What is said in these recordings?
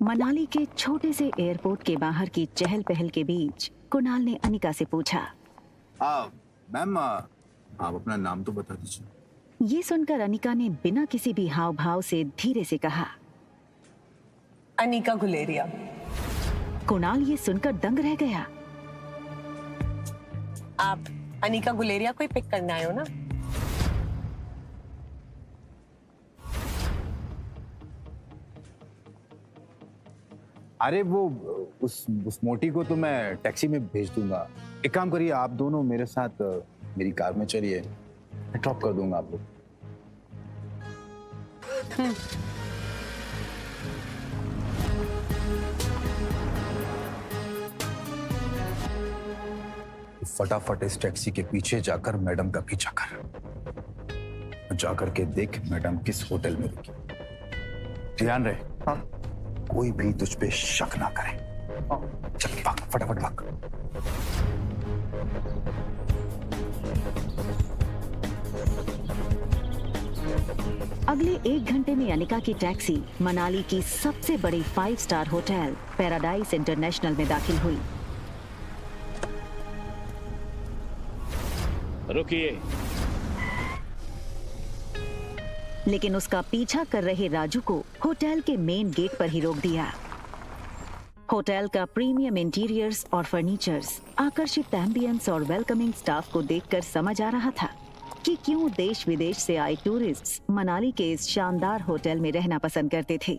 मनाली के छोटे से एयरपोर्ट के बाहर की चहल पहल के बीच कुणाल ने अनिका से पूछा। मैम आप अपना नाम तो बता दीजिए। ये सुनकर अनिका ने बिना किसी भी हाव भाव से धीरे से कहा, अनिका गुलेरिया। कुणाल ये सुनकर दंग रह गया। आप अनिका गुलेरिया को ही पिक करने आए हो ना? अरे वो उस मोटी को तो मैं टैक्सी में भेज दूंगा। एक काम करिए, आप दोनों मेरे साथ मेरी कार में चलिए, मैं ड्रॉप कर दूंगा आप लोग। फटाफट इस टैक्सी के पीछे जाकर मैडम का पीछा कर, जाकर के देख मैडम किस होटल में रुकी। ध्यान रहे, हाँ? कोई भी तुझ पे शक ना करे। चल भाग, फटाफट भाग। अगले 1 घंटे में अनिका की टैक्सी मनाली की सबसे बड़ी 5 स्टार होटल पैराडाइज इंटरनेशनल में दाखिल हुई। रुकिए। लेकिन उसका पीछा कर रहे राजू को होटल के मेन गेट पर ही रोक दिया। होटल का प्रीमियम इंटीरियर्स और फर्नीचर्स, आकर्षित एम्बियंस और वेलकमिंग स्टाफ को देखकर समझ आ रहा था कि क्यों देश विदेश से आए टूरिस्ट्स मनाली के इस शानदार होटल में रहना पसंद करते थे।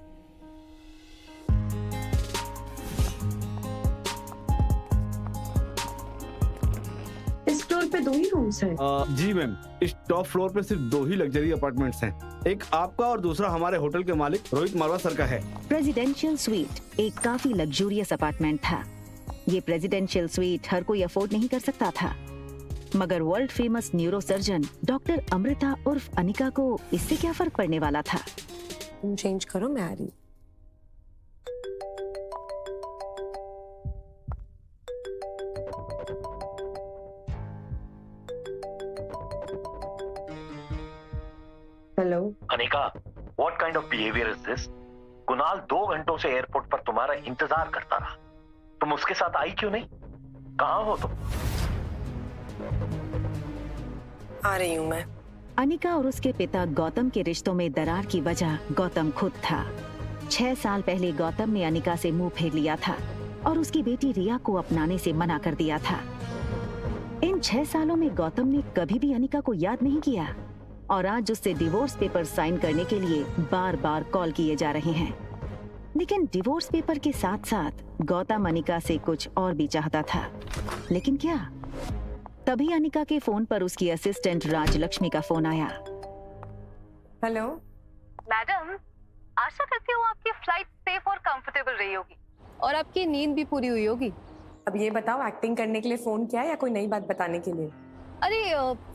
इस फ्लोर पे 2 ही रूम्स हैं। जी मैम, इस टॉप फ्लोर पे सिर्फ 2 ही लग्जरी अपार्टमेंट्स हैं। एक आपका और दूसरा हमारे होटल के मालिक रोहित मारवा सर का है। प्रेसिडेंशियल स्वीट एक काफी लग्जूरियस अपार्टमेंट था। ये प्रेसिडेंशियल स्वीट हर कोई अफोर्ड नहीं कर सकता था, मगर world famous neuro surgeon doctor Amrita उर्फ अनिका को इससे क्या फर्क पड़ने वाला था। तुम चेंज करो, मैं आ रही। Hello Anika, what kind of behaviour is this? Kunal 2 घंटों से एयरपोर्ट पर तुम्हारा इंतजार करता रहा, तुम उसके साथ आई क्यों नहीं? कहाँ हो तुम? आ रही हूँ मैं। अनिका और उसके पिता गौतम के रिश्तों में दरार की वजह गौतम खुद था। 6 साल पहले गौतम ने अनिका से मुंह फेर लिया था और उसकी बेटी रिया को अपनाने से मना कर दिया था। इन 6 सालों में गौतम ने कभी भी अनिका को याद नहीं किया और आज उससे डिवोर्स पेपर साइन करने के लिए बार बार कॉल किए जा रहे हैं। लेकिन डिवोर्स पेपर के साथ साथ गौतम अनिका से कुछ और भी चाहता था। लेकिन क्या? तभी अनिका के फोन पर उसकी असिस्टेंट राजलक्ष्मी का फोन आया। हेलो मैडम, आशा करती हूँ आपकी फ्लाइट सेफ और कंफर्टेबल रही होगी और आपकी नींद भी पूरी हुई होगी। अब ये बताओ, एक्टिंग करने के लिए फोन किया या कोई नई बात बताने के लिए? अरे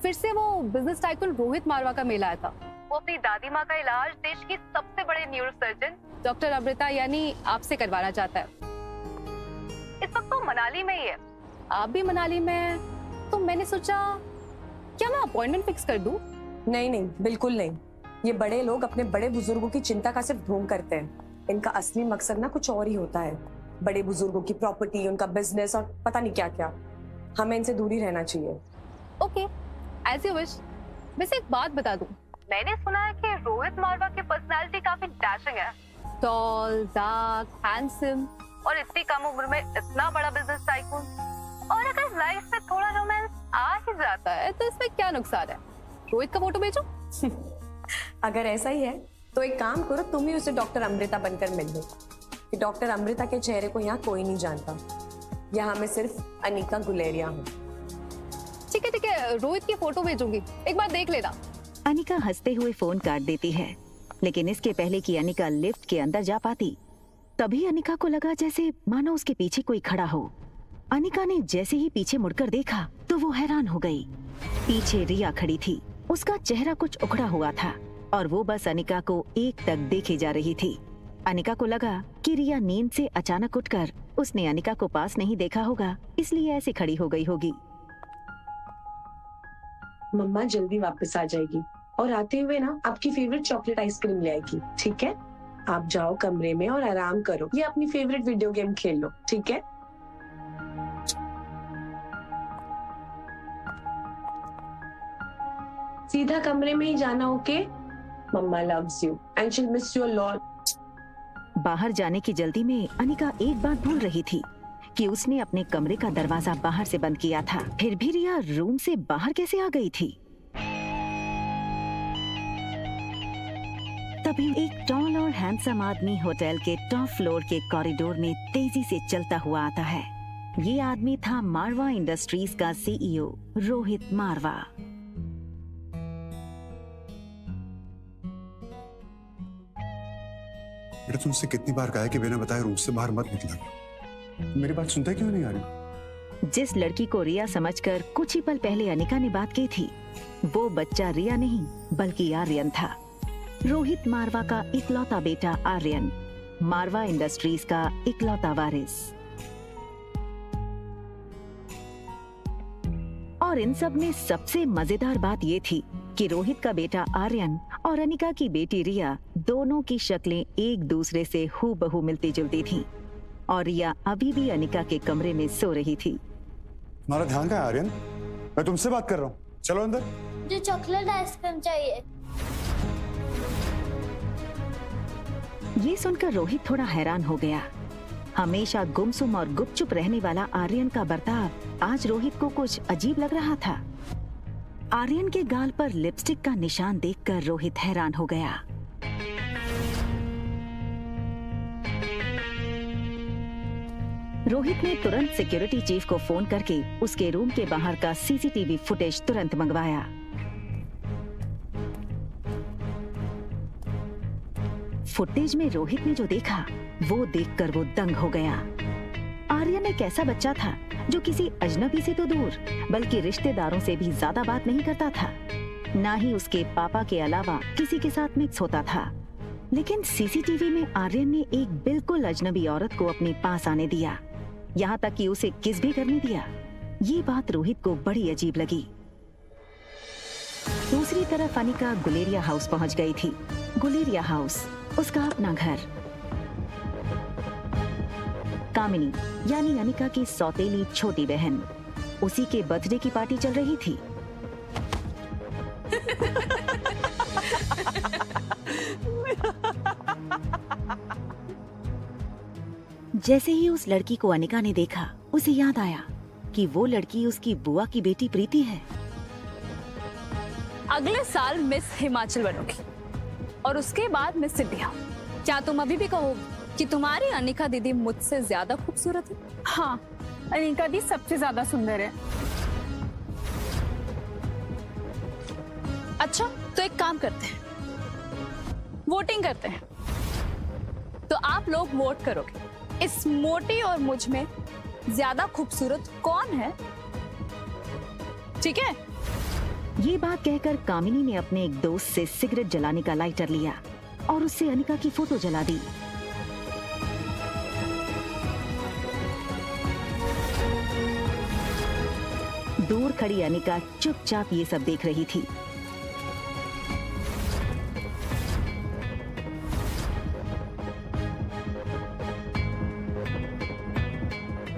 फिर से वो बिजनेस टाइकून रोहित मारवा का मेल आया था। वो अपनी दादी माँ का इलाज देश की सबसे बड़े न्यूरो सर्जन डॉक्टर अमृता यानी आपसे करवाना चाहता है। इस वक्त वो मनाली में ही है, आप भी मनाली में हैं, तो मैंने सोचा क्या मैं अपॉइंटमेंट फिक्स कर दूं? नहीं नहीं, बिल्कुल नहीं। ये बड़े लोग अपने बड़े बुजुर्गों की चिंता का सिर्फ ढोंग करते हैं। इनका असली मकसद ना कुछ और ही होता है। बड़े बुजुर्गों की प्रॉपर्टी, उनका बिजनेस और पता नहीं क्या क्या। हमें इनसे दूरी रहना चाहिए। Okay, as you wish. वैसे एक बात बता दूं, मैंने सुना है कि रोहित मारवा की पर्सनालिटी काफी डैशिंग है। टॉल, डार्क, हैंडसम और इतनी कम उम्र में इतना बड़ा बिजनेस टाइकून। और अगर लाइफ में थोड़ा रोमांस आ ही जाता है तो इसमें क्या नुकसान है? रोहित का फोटो भेजो। अगर ऐसा ही है तो एक काम करो, तुम ही उसे डॉक्टर अमृता बनकर मिल लो। कि डॉक्टर अमृता के चेहरे को यहाँ कोई नहीं जानता। यहाँ मैं सिर्फ अनिका गुलेरिया हूँ। ठीक है, रोहित की फोटो भेजूंगी, एक बार देख लेना। अनिका हंसते हुए फोन काट देती है, लेकिन इसके पहले कि अनिका लिफ्ट के अंदर जा पाती, तभी अनिका को लगा जैसे मानो उसके पीछे कोई खड़ा हो। अनिका ने जैसे ही पीछे मुड़कर देखा तो वो हैरान हो गई। पीछे रिया खड़ी थी। उसका चेहरा कुछ उखड़ा हुआ था और वो बस अनिका को एक टक देखे जा रही थी। अनिका को लगा कि रिया नींद से अचानक उठकर उसने अनिका को पास नहीं देखा होगा, इसलिए ऐसे खड़ी हो गई होगी। मम्मा जल्दी वापस आ जाएगी और आते हुए ना आपकी फेवरेट चॉकलेट आइसक्रीम ले आएगी, ठीक है? आप जाओ कमरे में और आराम करो, ये अपनी फेवरेट वीडियो गेम खेल लो, ठीक है? सीधा कमरे में ही जाना, okay? Mamma loves you and she miss you a lot. बाहर जाने की जल्दी में अनिका एक बात भूल रही थी कि उसने अपने कमरे का दरवाजा बाहर से बंद किया था। फिर भी रिया रूम से बाहर कैसे आ गई थी? तभी एक टॉल और हैंडसम आदमी होटल के टॉप फ्लोर के कॉरिडोर में तेजी से चलता हुआ आता है। ये आदमी था मारवा इंडस्ट्रीज का सीईओ रोहित मारवा। बेटा तुमसे कितनी बार कहा है कि बिना बताए रूम से बाहर मत निकला। मेरी बात सुनता क्यों नहीं आ रही? जिस लड़की को रिया समझकर कुछ ही पल पहले अनिका ने बात की थी, वो बच्चा रिया नहीं बल्कि आर्यन था। रोहित मारवा का इकलौता बेटा आर्यन, मारवा इंडस्ट्रीज का इकलौता वारिस। और इन सब में सबसे मजेदार बात ये थी कि रोहित का बेटा आर्यन और अनिका की बेटी रिया दोनों की शक्लें एक दूसरे से हूबहू मिलती जुलती थीं। और रिया अभी भी अनिका के कमरे में सो रही थी। तुम्हारा ध्यान कहाँ है आर्यन? मैं तुमसे बात कर रहा हूँ, चलो अंदर। मुझे चॉकलेट आइसक्रीम चाहिए। ये सुनकर रोहित थोड़ा हैरान हो गया। हमेशा गुमसुम और गुपचुप रहने वाला आर्यन का बर्ताव आज रोहित को कुछ अजीब लग रहा था। आर्यन के गाल पर लिपस्टिक का निशान देखकर रोहित हैरान हो गया। रोहित ने तुरंत सिक्योरिटी चीफ को फोन करके उसके रूम के बाहर का सीसीटीवी फुटेज तुरंत मंगवाया। फुटेज में रोहित ने जो देखा वो देखकर वो दंग हो गया। आर्यन एक ऐसा बच्चा था जो किसी अजनबी से तो दूर बल्कि रिश्तेदारों से भी ज्यादा बात नहीं करता था। ना ही उसके पापा के अलावा किसी के साथ मिक्स होता था। लेकिन सीसीटीवी में आर्यन ने एक बिल्कुल अजनबी औरत को अपने पास आने दिया, यहाँ तक कि उसे किस भी करने दिया। ये बात रोहित को बड़ी अजीब लगी। दूसरी तरफ अनिका गुलेरिया हाउस पहुंच गई थी। गुलेरिया हाउस उसका अपना घर। कामिनी यानी अनिका की सौतेली छोटी बहन, उसी के बर्थडे की पार्टी चल रही थी। जैसे ही उस लड़की को अनिका ने देखा, उसे याद आया कि वो लड़की उसकी बुआ की बेटी प्रीति है। अगले साल मिस हिमाचल बनोगी और उसके बाद मिस इंडिया। क्या तुम अभी भी कहोगे कि तुम्हारी अनिका दीदी मुझसे ज्यादा खूबसूरत है? हाँ, अनिका दी सबसे ज्यादा सुंदर है। अच्छा, तो एक काम करते हैं, वोटिंग करते हैं। तो आप लोग वोट करोगे इस मोटी और मुझ में ज्यादा खूबसूरत कौन है, ठीक है? ये बात कहकर कामिनी ने अपने एक दोस्त से सिगरेट जलाने का लाइटर लिया और उससे अनिका की फोटो जला दी। दूर खड़ी अनिका चुपचाप ये सब देख रही थी।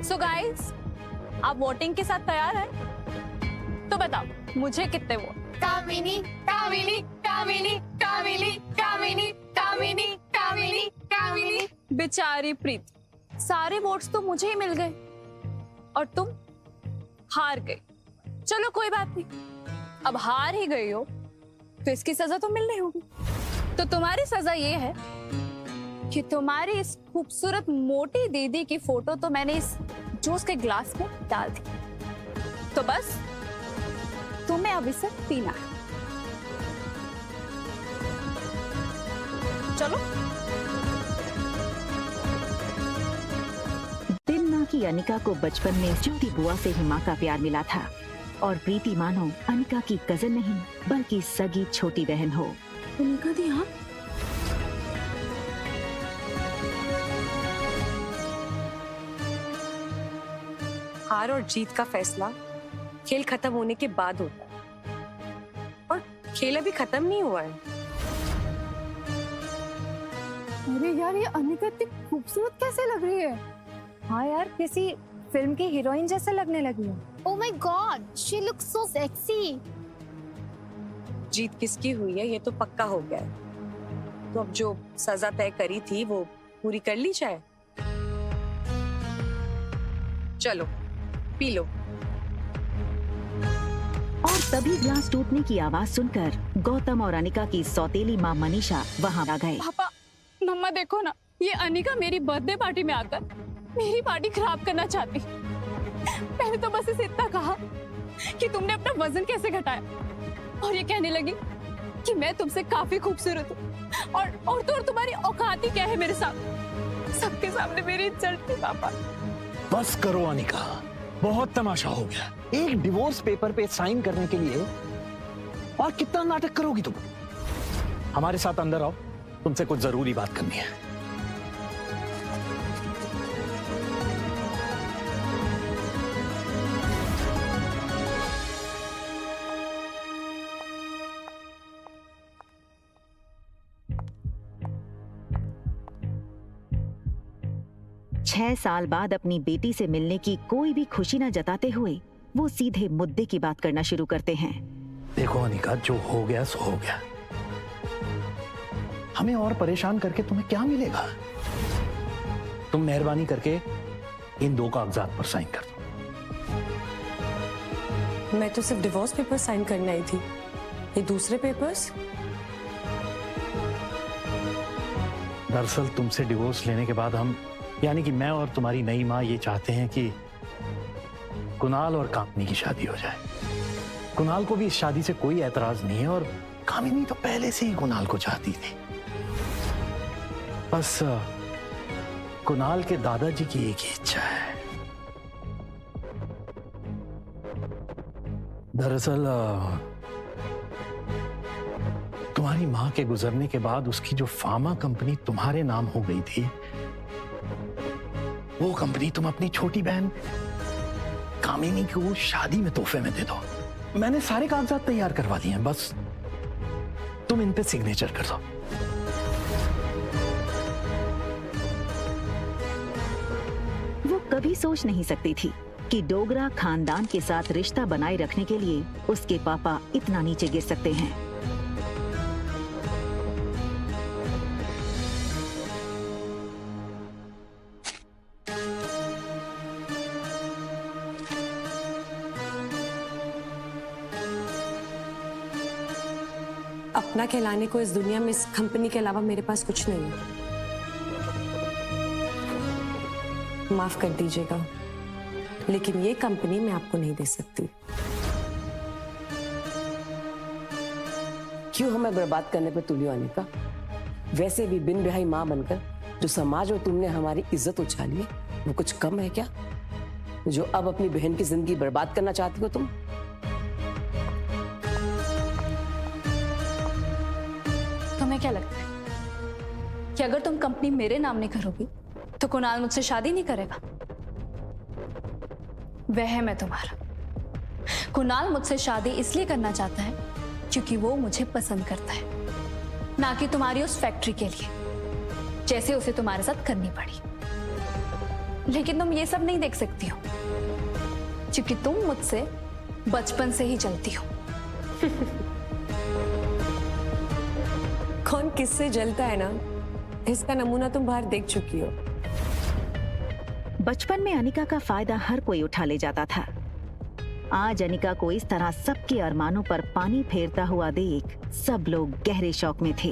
सो गाइस, आप वोटिंग के साथ तैयार हैं? तो बताओ मुझे कितने वोट? कामिनी, कामिनी, कामिनी, कामिनी, कामिनी, कामिनी, कामिनी, कामिनी। बेचारी प्रीति, सारे वोट्स तो मुझे ही मिल गए और तुम हार गई। चलो कोई बात नहीं, अब हार ही गई हो तो इसकी सजा तो मिलनी होगी। तो तुम्हारी सजा ये है कि तुम्हारी इस खूबसूरत मोटी दीदी की फोटो तो मैंने इस जूस के ग्लास में डाल दी, तो बस तुम्हें अब इसे पीना है। चलो। दिन ना की अनिका को बचपन में छोटी बुआ से ही माँ का प्यार मिला था और प्रीति मानो अनिका की कजन नहीं बल्कि सगी छोटी बहन हो। अनिका दी, हाँ, हार और जीत का फैसला खेल खत्म होने के बाद होता है और खेल अभी खत्म नहीं हुआ है। अरे यार, ये अनिका इतनी खूबसूरत कैसे लग रही है? हाँ यार, किसी फिल्म की हीरोइन जैसे लगने लगी है। Oh my God, she looks so sexy. जीत किसकी हुई है ये तो पक्का हो गया है। तो अब जो सजा तय करी थी वो पूरी कर ली जाए। चलो पी लो। और तभी ग्लास टूटने की आवाज सुनकर गौतम और अनिका की सौतेली माँ मनीषा वहाँ आ गए। पापा, मम्मा देखो ना, ये अनिका मेरी बर्थडे पार्टी में आकर मेरी पार्टी खराब करना चाहती। पहले तो बस इसे इतना कहा कि तुमने अपना वजन कैसे घटाया, और ये कहने लगी कि मैं तुमसे काफी खूबसूरत हूँ और तुम्हारी औकात ही क्या है मेरे साथ। सबके सामने मेरी इज्जत थी पापा। बस करो अनिका, बहुत तमाशा हो गया। एक डिवोर्स पेपर पे साइन करने के लिए और कितना नाटक करोगी तुम? हमारे साथ अंदर आओ, तुमसे कुछ जरूरी बात करनी है। छह साल बाद अपनी बेटी से मिलने की कोई भी खुशी न जताते हुए वो सीधे मुद्दे की बात करना शुरू करते हैं। देखो अनिका, जो हो गया सो हो गया। हमें और परेशान करके तुम्हें क्या मिलेगा? तुम मेहरबानी करके इन 2 कागजात पर साइन कर दो। मैं तो सिर्फ डिवोर्स पेपर साइन करने आई थी, ये दूसरे पेपर्स? दरअसल तुमसे डिवोर्स लेने के बाद हम, यानी कि मैं और तुम्हारी नई माँ, ये चाहते हैं कि कुणाल और कामिनी की शादी हो जाए। कुणाल को भी इस शादी से कोई एतराज नहीं है और कामिनी तो पहले से ही कुणाल को चाहती थी। बस कुणाल के दादाजी की एक ही इच्छा है। दरअसल तुम्हारी माँ के गुजरने के बाद उसकी जो फार्मा कंपनी तुम्हारे नाम हो गई थी, वो कंपनी तुम अपनी छोटी बहन कामिनी को शादी में तोहफे में दे दो। मैंने सारे कागजात तैयार करवा दिए हैं, बस तुम इन पे सिग्नेचर कर दो। वो कभी सोच नहीं सकती थी कि डोगरा खानदान के साथ रिश्ता बनाए रखने के लिए उसके पापा इतना नीचे गिर सकते हैं। अपना कहलाने को इस दुनिया में इस कंपनी के अलावा मेरे पास कुछ नहीं है। माफ कर दीजिएगा, लेकिन ये कंपनी मैं आपको नहीं दे सकती। क्यों हमें बर्बाद करने पर तुली हो अनिका? वैसे भी बिन ब्याही माँ बनकर जो समाज में तुमने हमारी इज्जत उछाली है, वो कुछ कम है क्या? जो अब अपनी बहन की जिंदगी बर्बाद करना चाहती हो तुम? तुम्हें क्या लगता है कि अगर तुम कंपनी मेरे नाम नहीं करोगी तो कुणाल मुझसे शादी नहीं करेगा? वहम है तुम्हारा। कुणाल मुझसे शादी इसलिए करना चाहता है क्योंकि वो मुझे पसंद करता है, ना कि तुम्हारी उस फैक्ट्री के लिए, जैसे उसे तुम्हारे साथ करनी पड़ी। लेकिन तुम ये सब नहीं देख सकती हो क्योंकि तुम मुझसे बचपन से ही चलती हो। कौन किससे जलता है ना, इसका नमूना तुम बाहर देख चुकी हो। बचपन में अनिका का फायदा हर कोई उठा ले जाता था। आज अनिका को इस तरह सबके अरमानों पर पानी फेरता हुआ देख सब लोग गहरे शौक में थे।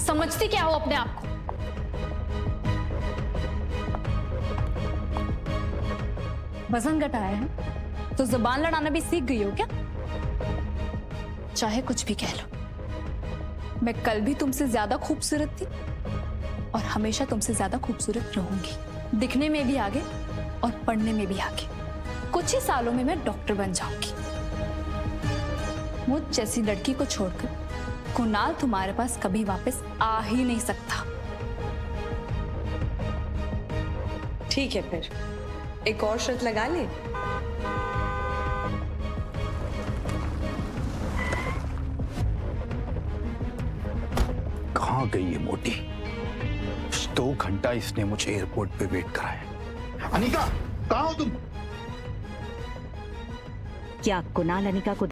समझती क्या हो अपने आप को? वजन घटाया है तो जुबान लड़ाना भी सीख गई हो क्या? चाहे कुछ भी कह लो, मैं कल भी तुमसे ज्यादा खूबसूरत थी और हमेशा तुमसे ज्यादा खूबसूरत रहूंगी। दिखने में भी आगे और पढ़ने में भी आगे। कुछ ही सालों में मैं डॉक्टर बन जाऊंगी। मुझ जैसी लड़की को छोड़कर कुणाल तुम्हारे पास कभी वापस आ ही नहीं सकता। ठीक है, फिर एक और शर्त लगा ले। कहाँ गई ये मोटी? 2 घंटा इसने मुझे एयरपोर्ट पे वेट कराया। अनिका, कहाँ हो तुम? क्या कुणाल अनिका को